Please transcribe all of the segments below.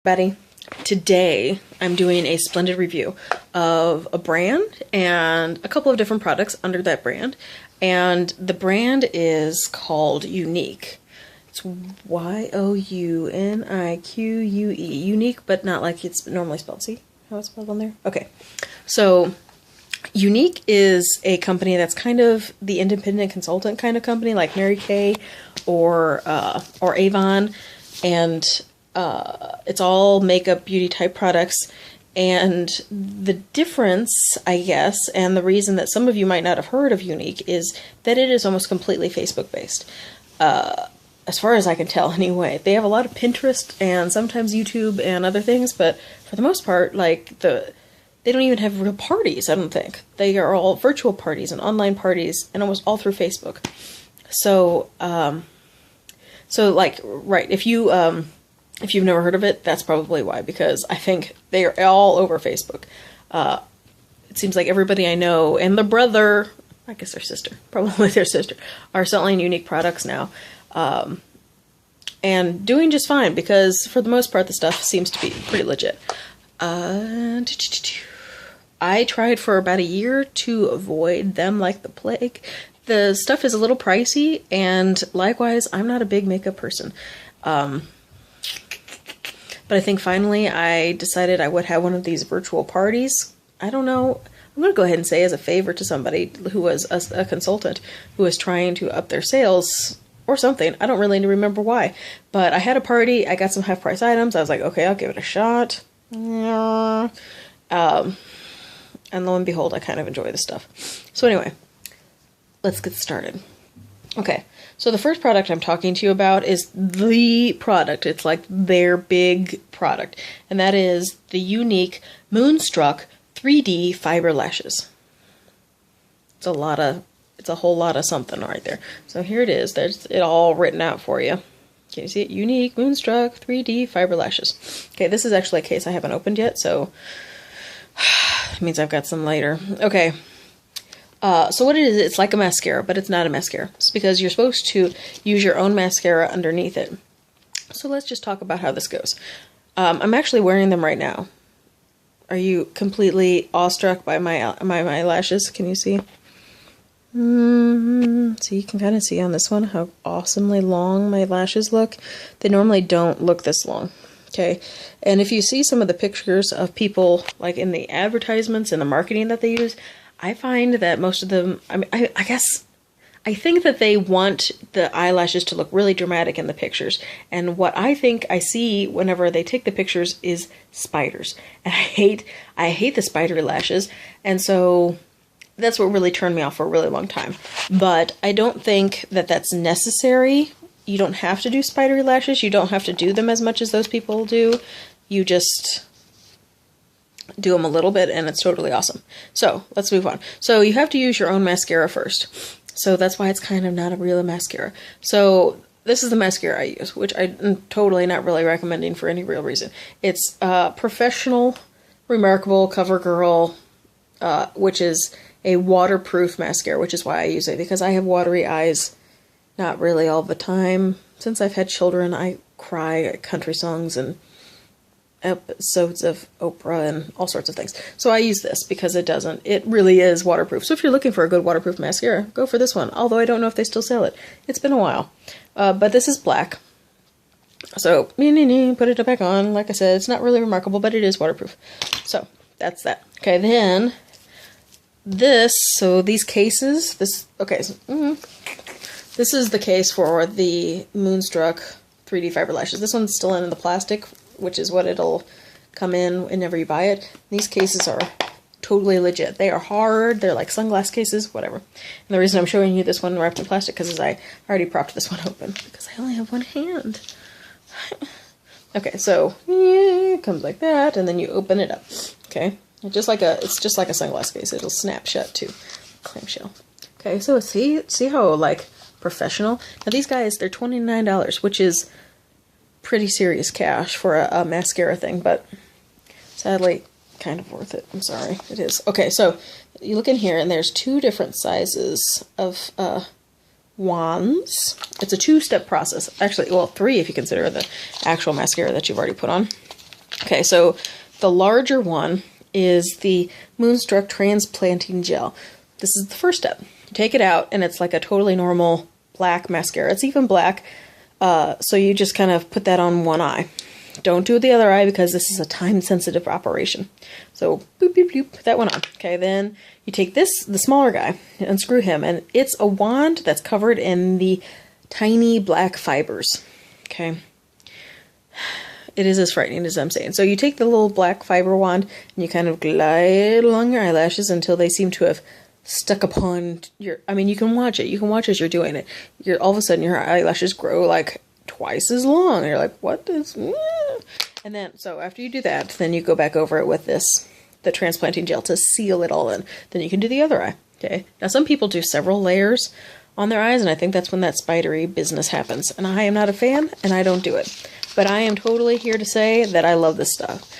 Betty. Today I'm doing a Splendid review of a brand and a couple of different products under that brand. And the brand is called YOUNIQUE. It's YOUNIQUE. Unique, but not like it's normally spelled. See how it's spelled on there? Okay. So YOUNIQUE is a company that's kind of the independent consultant kind of company, like Mary Kay or Avon, and it's all makeup, beauty type products. And the difference, I guess, and the reason that some of you might not have heard of YOUNIQUE is that it is almost completely Facebook based. As far as I can tell anyway. They have a lot of Pinterest and sometimes YouTube and other things, but for the most part, like, they don't even have real parties, I don't think. They are all virtual parties and online parties, and almost all through Facebook. So, like, right, if you've never heard of it, that's probably why, because I think they are all over Facebook. It seems like everybody I know, and their brother, I guess their sister, probably their sister, are selling YOUNIQUE products now. And doing just fine, because for the most part the stuff seems to be pretty legit. I tried for about a year to avoid them like the plague. The stuff is a little pricey, and likewise, I'm not a big makeup person. But I think finally I decided I would have one of these virtual parties. I don't know. I'm going to go ahead and say, as a favor to somebody who was a consultant who was trying to up their sales or something. I don't really remember why. But I had a party. I got some half-price items. I was like, okay, I'll give it a shot. And lo and behold, I kind of enjoy this stuff. So anyway, let's get started. Okay, so the first product I'm talking to you about is the product. It's like their big product. And that is the YOUNIQUE Moonstruck 3D Fiber Lashes. It's a whole lot of something right there. So here it is. There's it all written out for you. Can you see it? YOUNIQUE Moonstruck 3D Fiber Lashes. Okay, this is actually a case I haven't opened yet, so it means I've got some later. Okay. So what it is, it's like a mascara, but it's not a mascara. It's because you're supposed to use your own mascara underneath it. So let's just talk about how this goes. I'm actually wearing them right now. Are you completely awestruck by my lashes? Can you see? So you can kind of see on this one how awesomely long my lashes look. They normally don't look this long. Okay, and if you see some of the pictures of people, like in the advertisements and the marketing that they use, I find that most of them, I think that they want the eyelashes to look really dramatic in the pictures. And what I think I see whenever they take the pictures is spiders. And I hate the spider lashes. And so that's what really turned me off for a really long time. But I don't think that that's necessary. You don't have to do spidery lashes. You don't have to do them as much as those people do. You just do them a little bit, and it's totally awesome. So let's move on. So you have to use your own mascara first. So that's why it's kind of not a real mascara. So this is the mascara I use, which I'm totally not really recommending for any real reason. It's Professional Remarkable CoverGirl, which is a waterproof mascara, which is why I use it, because I have watery eyes. Not really all the time. Since I've had children, I cry at country songs and episodes of Oprah and all sorts of things. So I use this because it really is waterproof. So if you're looking for a good waterproof mascara, go for this one. Although I don't know if they still sell it. It's been a while. But this is black. So, put it back on. Like I said, it's not really remarkable, but it is waterproof. So, that's that. Okay, then, these cases, this is the case for the Moonstruck 3D Fiber Lashes. This one's still in the plastic, which is what it'll come in whenever you buy it. These cases are totally legit. They are hard. They're like sunglass cases, whatever. And the reason I'm showing you this one wrapped in plastic is I already propped this one open because I only have one hand. Okay, so it comes like that, and then you open it up. Okay, it's just like a sunglass case. It'll snap shut too. Clamshell. Okay, so see how like professional. Now these guys, they're $29, which is pretty serious cash for a mascara thing, but sadly kind of worth it. I'm sorry, it is. Okay, so you look in here and there's two different sizes of wands. It's a two-step process. Actually, well, three if you consider the actual mascara that you've already put on. Okay, so the larger one is the Moonstruck Transplanting Gel. This is the first step. You take it out, and it's like a totally normal black mascara. It's even black, so you just kind of put that on one eye. Don't do the other eye because this is a time-sensitive operation. So, boop, boop, boop, put that one on. Okay, then you take this, the smaller guy, and unscrew him, and it's a wand that's covered in the tiny black fibers. Okay. It is as frightening as I'm saying. So you take the little black fiber wand, and you kind of glide along your eyelashes until they seem to have stuck upon your... I mean, you can watch it. You can watch as you're doing it. All of a sudden, your eyelashes grow like twice as long. And you're like, what is... And then, so after you do that, then you go back over it with the transplanting gel to seal it all in. Then you can do the other eye. Okay. Now, some people do several layers on their eyes, and I think that's when that spidery business happens. And I am not a fan, and I don't do it. But I am totally here to say that I love this stuff.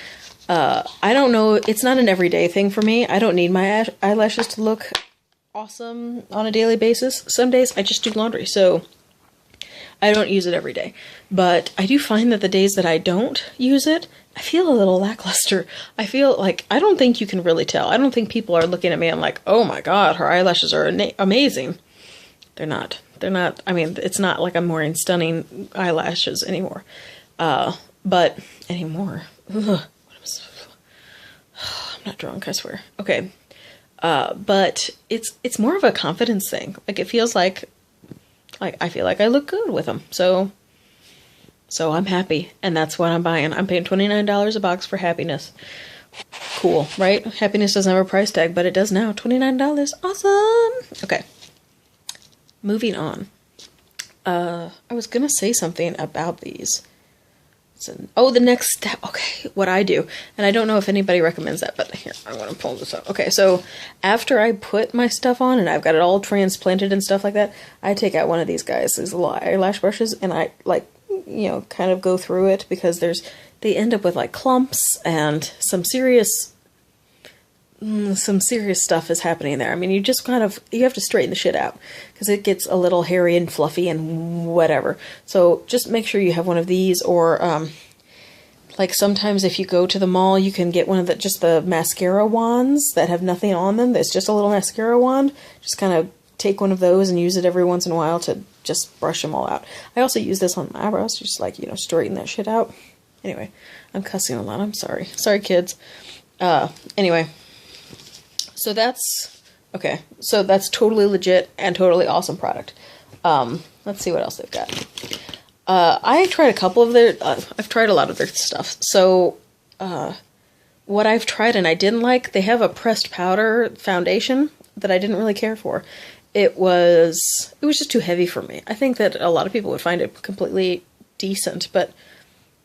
I don't know, it's not an everyday thing for me. I don't need my eyelashes to look awesome on a daily basis. Some days I just do laundry, so I don't use it every day. But I do find that the days that I don't use it, I feel a little lackluster. I feel like, I don't think you can really tell. I don't think people are looking at me and like, oh my god, her eyelashes are amazing. They're not. They're not, I mean, it's not like I'm wearing stunning eyelashes anymore. But anymore. Ugh. I'm not drunk, I swear. Okay. But it's more of a confidence thing. Like, it feels like I feel like I look good with them. So I'm happy, and that's what I'm buying. I'm paying $29 a box for happiness. Cool, right? Happiness doesn't have a price tag, but it does now. $29. Awesome! Okay. Moving on. I was gonna say something about these. Oh, the next step. Okay, what I do. And I don't know if anybody recommends that, but here, I'm going to pull this up. Okay, so after I put my stuff on and I've got it all transplanted and stuff like that, I take out one of these guys, these little eyelash brushes, and I, like, you know, kind of go through it because they end up with, like, clumps and some serious stuff is happening there. I mean, you just you have to straighten the shit out because it gets a little hairy and fluffy and whatever. So just make sure you have one of these, or like sometimes if you go to the mall, you can get one of just the mascara wands that have nothing on them. It's just a little mascara wand. Just kind of take one of those and use it every once in a while to just brush them all out. I also use this on my eyebrows, just like, you know, straighten that shit out. Anyway, I'm cussing a lot. I'm sorry. Sorry, kids. Anyway. So that's, okay, so that's totally legit and totally awesome product. Let's see what else they've got. I tried a couple of I've tried a lot of their stuff. So, what I've tried and I didn't like, they have a pressed powder foundation that I didn't really care for. It was just too heavy for me. I think that a lot of people would find it completely decent, but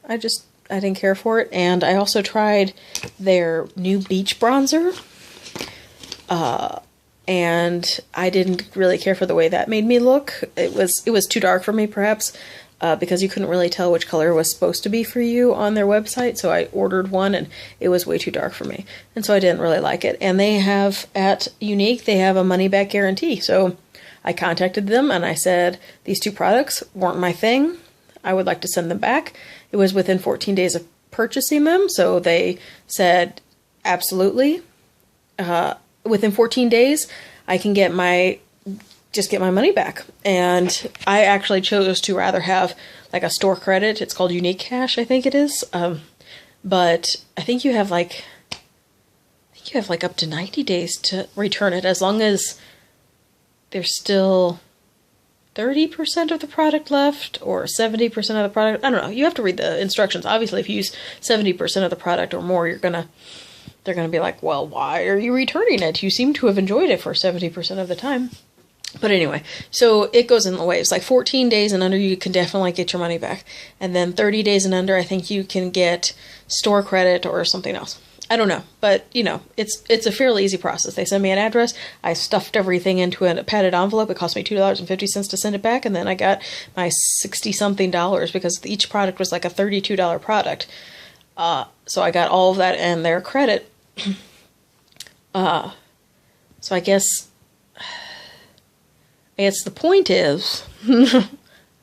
I didn't care for it. And I also tried their new beach bronzer. And I didn't really care for the way that made me look. It was too dark for me, perhaps, because you couldn't really tell which color was supposed to be for you on their website, so I ordered one, and it was way too dark for me. And so I didn't really like it. And they have, at YOUNIQUE, they have a money-back guarantee. So I contacted them, and I said, these two products weren't my thing. I would like to send them back. It was within 14 days of purchasing them, so they said, absolutely. Within 14 days, I can get my money back. And I actually chose to rather have like a store credit. It's called YOUNIQUE Cash, I think it is. But I think you have like up to 90 days to return it, as long as there's still 30% of the product left or 70% of the product. I don't know. You have to read the instructions. Obviously, if you use 70% of the product or more, they're going to be like, well, why are you returning it? You seem to have enjoyed it for 70% of the time. But anyway, so it goes in the waves. Like 14 days and under, you can definitely get your money back. And then 30 days and under, I think you can get store credit or something else. I don't know. But, you know, it's a fairly easy process. They send me an address. I stuffed everything into a padded envelope. It cost me $2.50 to send it back. And then I got my $60-something because each product was like a $32 product. So I got all of that and their credit. So I guess the point is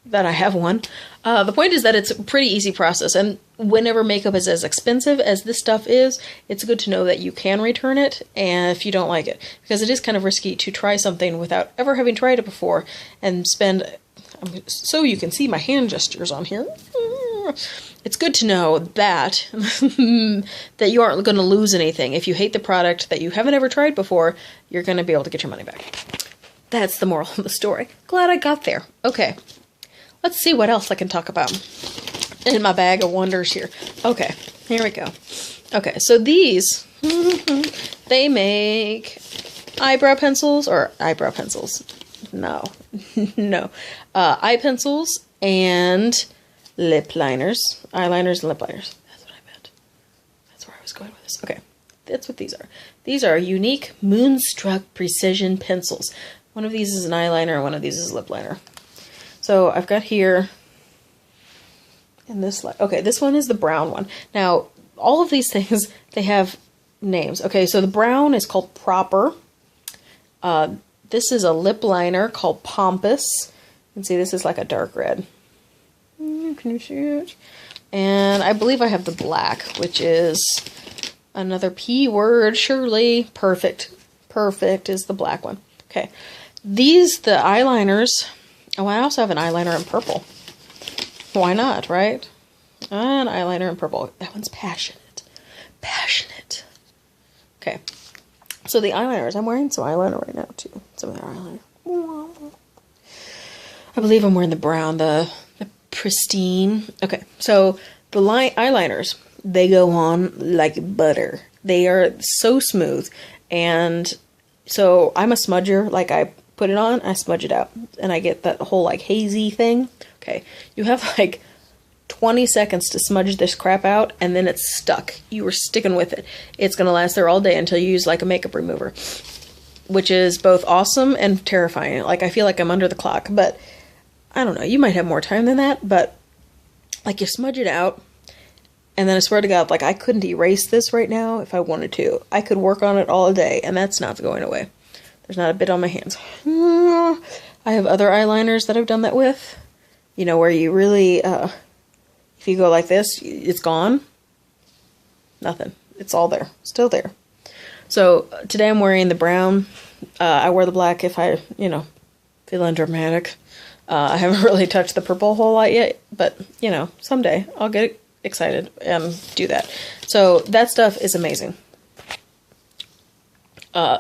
that I have one. The point is that it's a pretty easy process, and whenever makeup is as expensive as this stuff is, it's good to know that you can return it and if you don't like it, because it is kind of risky to try something without ever having tried it before and spend, so you can see my hand gestures on here. It's good to know that that you aren't going to lose anything. If you hate the product that you haven't ever tried before, you're going to be able to get your money back. That's the moral of the story. Glad I got there. Okay. Let's see what else I can talk about in my bag of wonders here. Okay, here we go. Okay, so these, they make eyebrow pencils, or eyebrow pencils. No, no. Eye pencils and lip liners. Eyeliners and lip liners. That's what I meant. That's where I was going with this. Okay, that's what these are. These are Unique Moonstruck Precision Pencils. One of these is an eyeliner and one of these is a lip liner. So I've got here, in this, okay, this one is the brown one. Now, all of these things, they have names. Okay, so the brown is called Proper. This is a lip liner called Pompous. You can see this is like a dark red. Can you see it? And I believe I have the black, which is another P word, surely. Perfect. Perfect is the black one. Okay, these, the eyeliners. Oh, I also have an eyeliner in purple. Why not, right? An eyeliner in purple. That one's passionate. Passionate. Okay. So the eyeliners. I'm wearing some eyeliner right now, too. Some of their eyeliner. I believe I'm wearing the brown, the pristine. Okay. So the eyeliners, they go on like butter. They are so smooth. And so I'm a smudger. Like, I put it on, I smudge it out, and I get that whole like hazy thing. Okay, you have like 20 seconds to smudge this crap out, and then it's stuck. You are sticking with it. It's gonna last there all day until you use like a makeup remover, which is both awesome and terrifying. Like, I feel like I'm under the clock, but I don't know, you might have more time than that, but like, you smudge it out, and then I swear to God, like, I couldn't erase this right now if I wanted to. I could work on it all day, and that's not going away. There's not a bit on my hands. I have other eyeliners that I've done that with. You know, where you really, if you go like this, it's gone. Nothing. It's all there. Still there. So, today I'm wearing the brown. I wear the black if I, you know, feeling dramatic. I haven't really touched the purple a whole lot yet, but, you know, someday I'll get excited and do that. So, that stuff is amazing.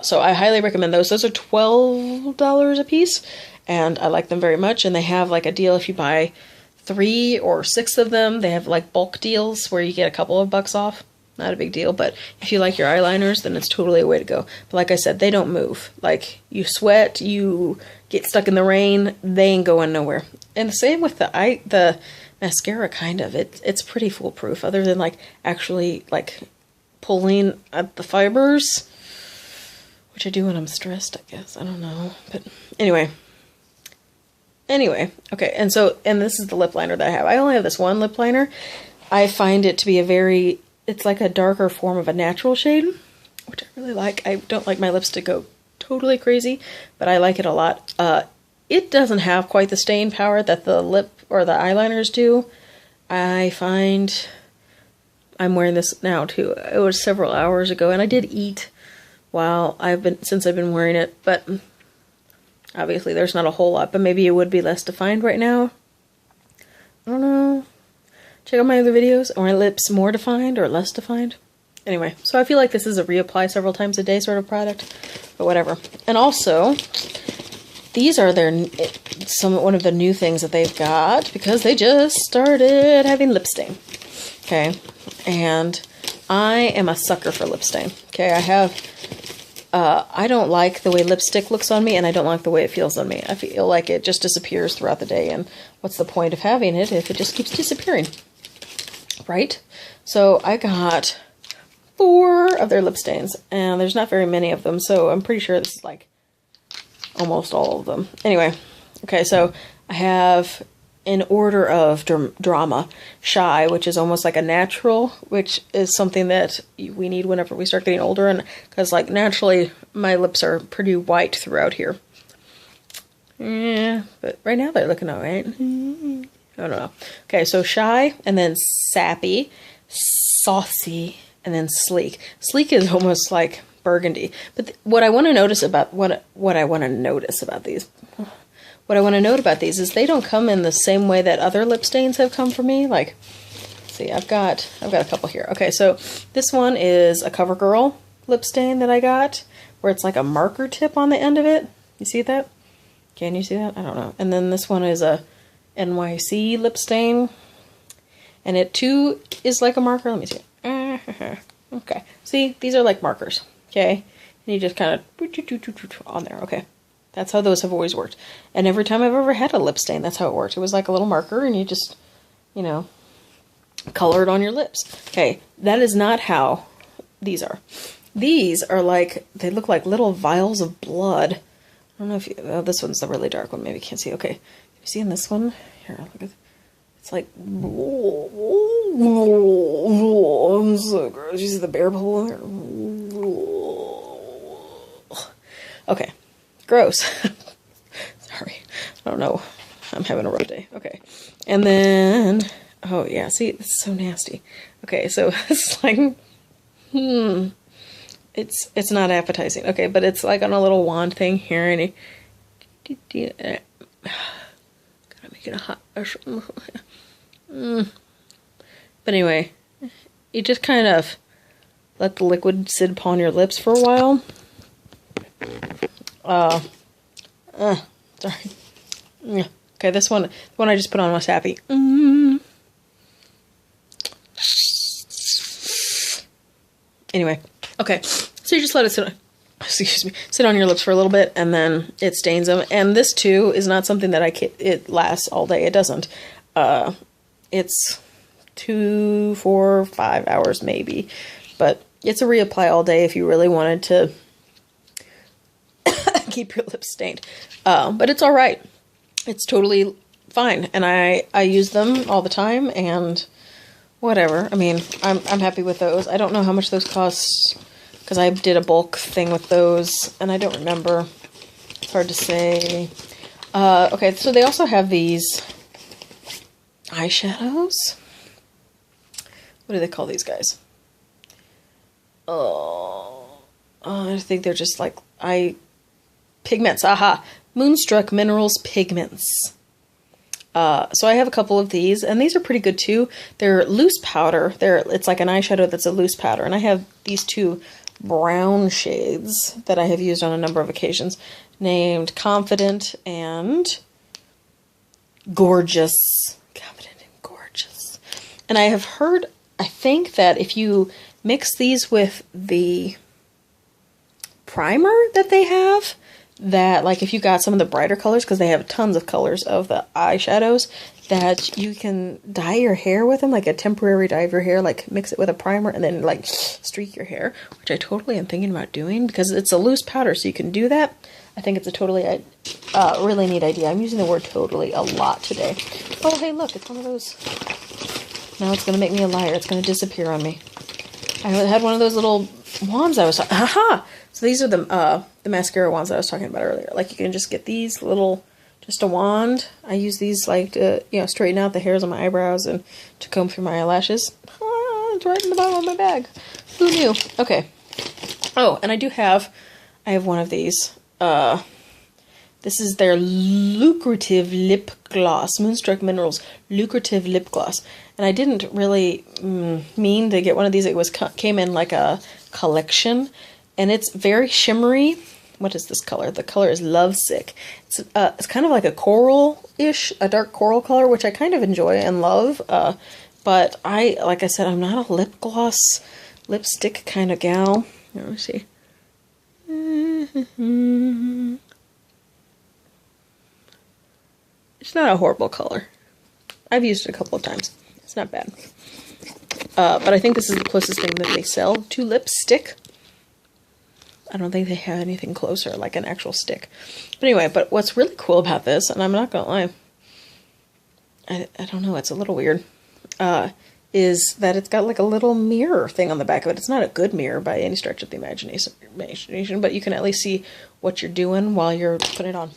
So I highly recommend those. Those are $12 a piece, and I like them very much. And they have like a deal if you buy 3 or 6 of them. They have like bulk deals where you get a couple of bucks off. Not a big deal, but if you like your eyeliners, then it's totally a way to go. But like I said, they don't move. Like, you sweat, you get stuck in the rain, they ain't going nowhere. And the same with the mascara, kind of. It's pretty foolproof, other than like actually like pulling at the fibers. Which I do when I'm stressed, I guess. I don't know. But anyway. Okay. And this is the lip liner that I have. I only have this one lip liner. I find it to be it's like a darker form of a natural shade, which I really like. I don't like my lips to go totally crazy, but I like it a lot. It doesn't have quite the staying power that the lip or the eyeliners do. I find I'm wearing this now too. It was several hours ago, and I did eat since I've been wearing it, but obviously there's not a whole lot, but maybe it would be less defined right now. I don't know. Check out my other videos. Are my lips more defined or less defined? Anyway, so I feel like this is a reapply several times a day sort of product, but whatever. And also, these are one of the new things that they've got, because they just started having lip stain. Okay, and I am a sucker for lip stain. Okay, I don't like the way lipstick looks on me, and I don't like the way it feels on me. I feel like it just disappears throughout the day, and what's the point of having it if it just keeps disappearing? Right? So I got 4 of their lip stains, and there's not very many of them, so I'm pretty sure this is like almost all of them. Anyway, okay, so I have, in order of drama, Shy, which is almost like a natural, which is something that we need whenever we start getting older, and because like naturally my lips are pretty white throughout here. Yeah, but right now they're looking alright. I don't know. Okay, so shy, and then sappy, saucy, and then sleek. Sleek is almost like burgundy. But what I want to notice about what I want to notice about these, what I want to note about these is they don't come in the same way that other lip stains have come for me. Like, let's see, I've got a couple here. Okay, so this one is a CoverGirl lip stain that I got, where it's like a marker tip on the end of it. You see that? Can you see that? I don't know. And then this one is a NYC lip stain, and it too is like a marker. Let me see. Okay, see, these are like markers. Okay, and you just kind of on there. Okay, that's how those have always worked. And every time I've ever had a lip stain, that's how it worked. It was like a little marker, and you just, you know, color it on your lips. Okay, that is not how these are. These are like, they look like little vials of blood. I don't know if you, oh, this one's the really dark one. Maybe you can't see. Okay, you see in this one? Here, look at. It's like, so gross. You see the bear bubble in there? Okay, gross. Sorry, I don't know. I'm having a rough day. Okay, and then, oh yeah, see, it's so nasty. Okay, so it's like, it's not appetizing. Okay, but it's like on a little wand thing here, and gotta make it a hot. But anyway, you just kind of let the liquid sit upon your lips for a while. Sorry. Yeah. Okay, this one, the one I just put on was happy. Anyway, okay, so you just let it sit on, excuse me, sit on your lips for a little bit, and then it stains them. And this too is not something that it lasts all day. It doesn't. It's 2, 4, 5 hours maybe, but it's a reapply all day if you really wanted to keep your lips stained. But it's all right. It's totally fine, and I use them all the time, and whatever. I mean, I'm happy with those. I don't know how much those cost, because I did a bulk thing with those, and I don't remember. It's hard to say. Okay, so they also have these eyeshadows. What do they call these guys? I think they're just like eye pigments. Aha! Moonstruck Minerals Pigments. So I have a couple of these, and these are pretty good too. They're loose powder. It's like an eyeshadow that's a loose powder, and I have these two brown shades that I have used on a number of occasions, named Confident and Gorgeous. Confident and Gorgeous. And I have heard, I think that if you mix these with the primer that they have, that like if you got some of the brighter colors, because they have tons of colors of the eyeshadows, that you can dye your hair with them, like a temporary dye of your hair, like mix it with a primer and then like streak your hair, which I totally am thinking about doing because it's a loose powder, so you can do that. I think it's a totally really neat idea. I'm using the word totally a lot today. Oh, hey, look, it's one of those. Now it's going to make me a liar. It's going to disappear on me. I had one of those little wands I was talking. Aha! So these are the mascara wands that I was talking about earlier. Like you can just get these little, just a wand. I use these like to, you know, straighten out the hairs on my eyebrows and to comb through my eyelashes. It's right in the bottom of my bag. Who knew? Okay. Oh, and I have one of these. This is their lucrative lip gloss, Moonstruck Minerals lucrative lip gloss. And I didn't really mean to get one of these. It came in like a collection, and it's very shimmery. What is this color? The color is Lovesick. It's kind of like a coral-ish, a dark coral color, which I kind of enjoy and love. But like I said, I'm not a lip gloss, lipstick kind of gal. Let me see. It's not a horrible color. I've used it a couple of times. It's not bad. But I think this is the closest thing that they sell to lipstick. I don't think they have anything closer, like an actual stick. But anyway, but what's really cool about this, and I'm not gonna lie, I don't know, it's a little weird, is that it's got like a little mirror thing on the back of it. It's not a good mirror by any stretch of the imagination, but you can at least see what you're doing while you're putting it on.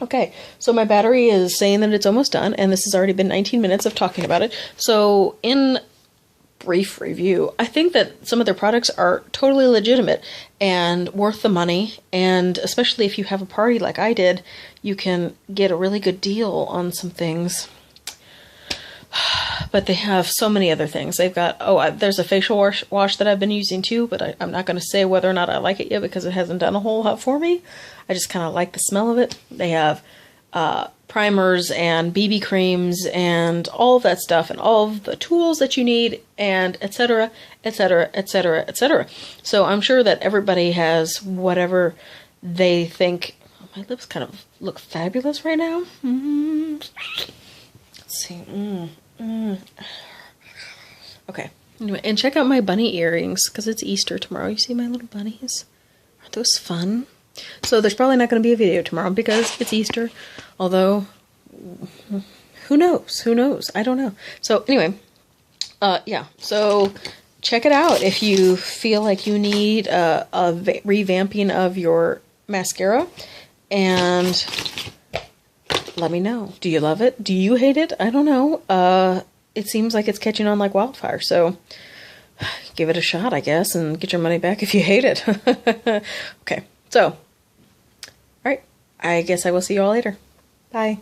Okay, so my battery is saying that it's almost done, and this has already been 19 minutes of talking about it. So in brief review, I think that some of their products are totally legitimate and worth the money, and especially if you have a party like I did, you can get a really good deal on some things. But they have so many other things. They've got, there's a facial wash that I've been using too, but I'm not going to say whether or not I like it yet because it hasn't done a whole lot for me. I just kind of like the smell of it. They have primers and BB creams and all of that stuff and all of the tools that you need and etc, etc, etc, etc. So I'm sure that everybody has whatever they think. Oh, my lips kind of look fabulous right now. Let's see. Okay. Anyway, and check out my bunny earrings because it's Easter tomorrow. You see my little bunnies? Aren't those fun? So there's probably not going to be a video tomorrow because it's Easter. Although, who knows? Who knows? I don't know. So anyway, yeah. So check it out if you feel like you need a revamping of your mascara, and let me know. Do you love it? Do you hate it? I don't know. It seems like it's catching on like wildfire, so give it a shot, I guess, and get your money back if you hate it. Okay, so, alright, I guess I will see you all later. Bye.